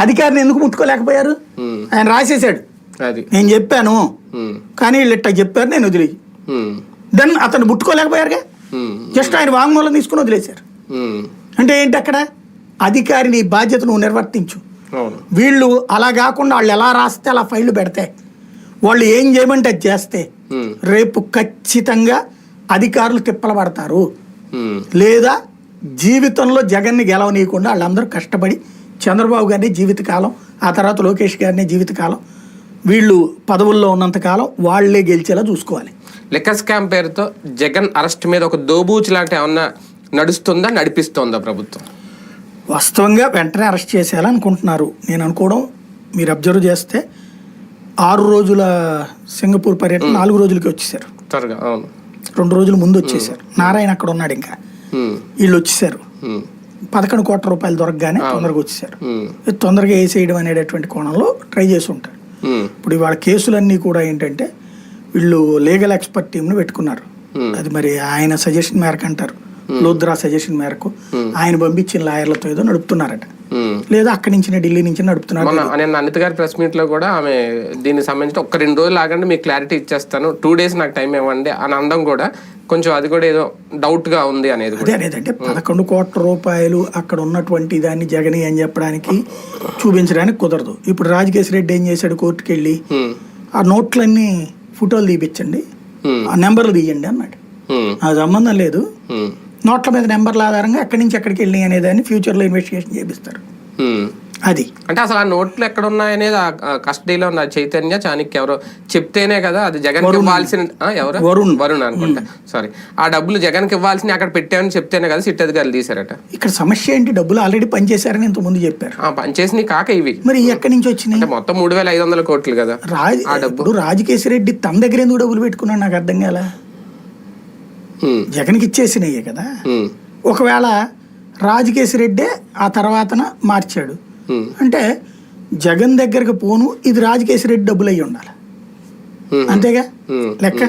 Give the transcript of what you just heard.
అధికారిని ఎందుకు ముట్టుకోలేకపోయారు? ఆయన రాసేసాడు, నేను చెప్పాను కానీ వీళ్ళు ఇట్లా చెప్పారు, నేను వదిలే. దెన్ అతను ముట్టుకోలేకపోయారుగా, జస్ట్ ఆయన వాంగ్మూలం తీసుకుని వదిలేశారు. అంటే ఏంటి అక్కడ? అధికారిని బాధ్యత నువ్వు నిర్వర్తించు. వీళ్ళు అలా కాకుండా వాళ్ళు ఎలా రాస్తే అలా ఫైళ్లు పెడితే, వాళ్ళు ఏం చేయమంటే అది చేస్తే రేపు ఖచ్చితంగా అధికారులు తిప్పలు పడతారు. లేదా జీవితంలో జగన్ని గెలవనీయకుండా వాళ్ళందరూ కష్టపడి చంద్రబాబు గారిని జీవితకాలం, ఆ తర్వాత లోకేష్ గారిని జీవితకాలం, వీళ్ళు పదవుల్లో ఉన్నంతకాలం వాళ్లే గెలిచేలా చూసుకోవాలి. లిక్కర్ స్కామ్ పేరుతో జగన్ అరెస్ట్ మీద ఒక దోబూచి లాంటి ఏమన్నా నడుస్తుందా, నడిపిస్తోందా ప్రభుత్వం? వాస్తవంగా వెంటనే అరెస్ట్ చేసేయాలనుకుంటున్నారు. నేను అనుకోవడం, మీరు అబ్జర్వ్ చేస్తే 6 రోజుల సింగపూర్ పర్యటన 4 రోజులకి వచ్చేసారు. 2 రోజుల ముందు వచ్చేసారు. నారాయణ అక్కడ ఉన్నాడు, ఇంకా వీళ్ళు వచ్చేసారు. 11 కోట్ల రూపాయలు దొరకగానే తొందరగా వచ్చేసారు. తొందరగా వేసేయడం అనేటటువంటి కోణంలో ట్రై చేసి ఉంటారు. ఇప్పుడు ఇవాళ కేసులన్నీ కూడా ఏంటంటే వీళ్ళు లీగల్ ఎక్స్పర్ట్ టీంను పెట్టుకున్నారు. అది మరి ఆయన సజెషన్ మేరకు అంటారు, లోద్రా సజెషన్ మేరకు ఆయన పంపించిన లాయర్లతో ఏదో నడుపుతున్నారట, లేదా అక్కడి నుంచి ఢిల్లీ నుంచి నడుపుతున్నారు. నేను అనిత గారి ప్రెస్ మీట్ లో కూడా ఆమె దీనికి సంబంధించి 1-2 రోజులు ఆగండి, మీకు క్లారిటీ ఇచ్చేస్తాను, 2 days నాకు టైం ఇవ్వండి అని అనడం కూడా కొంచెం అది కూడా ఏదో డౌట్ గా ఉంది అనేది. అదే అనేదంటే 11 కోట్ల రూపాయలు అక్కడ ఉన్నటువంటి దాన్ని జగన్ అని చెప్పడానికి చూపించడానికి కుదరదు. ఇప్పుడు రాజకేశ్ రెడ్డి ఏం చేశాడు, కోర్టుకు వెళ్ళి ఆ నోట్లన్నీ ఫోటోలు తీపిచ్చండి, ఆ నెంబర్లు తీయండి అన్నాడు. అది సంబంధం లేదు, నోట్ల మీద నెంబర్ల ఆధారంగా ఎక్కడి నుంచి ఎక్కడికి వెళ్ళినాయి అనేదాన్ని ఫ్యూచర్ లో ఇన్వెస్టిగేషన్ చేపిస్తారు. అది అంటే అసలు ఆ నోట్లు ఎక్కడ ఉన్నాయనేది కస్టడీలో ఉన్న చైతన్య చాణక్య ఎవరో చెప్తేనే కదా అది జగన్ ఇవ్వాల్సిన, ఎవరు వరుణ్ అనుకుంటా, సారీ, ఆ డబ్బులు జగన్ కి ఇవ్వాల్సిన అక్కడ పెట్టామని చెప్తేనే కదా సిట్ అధికారులు తీశారట. ఇక్కడ సమస్య ఏంటి, డబ్బులు ఆల్రెడీ పనిచేశారని ఇంత ముందు చెప్పారు. పనిచేసినవి కాక ఇవి మరి ఎక్కడి నుంచి వచ్చినాయి? అంటే మొత్తం 3,500 కోట్లు కదా. రాజకేశ్ రెడ్డి తన దగ్గర ఎందుకు డబ్బులు పెట్టుకున్నాడు నాకు అర్థం కాల. జగన్కి ఇచ్చేసినాయే కదా. ఒకవేళ రాజకేశ్ రెడ్డే ఆ తర్వాతన మార్చాడు అంటే జగన్ దగ్గరకు పోను, ఇది రాజకేశ్ రెడ్డి డబ్బులు అయ్యి ఉండాలి, అంతేగా లెక్క.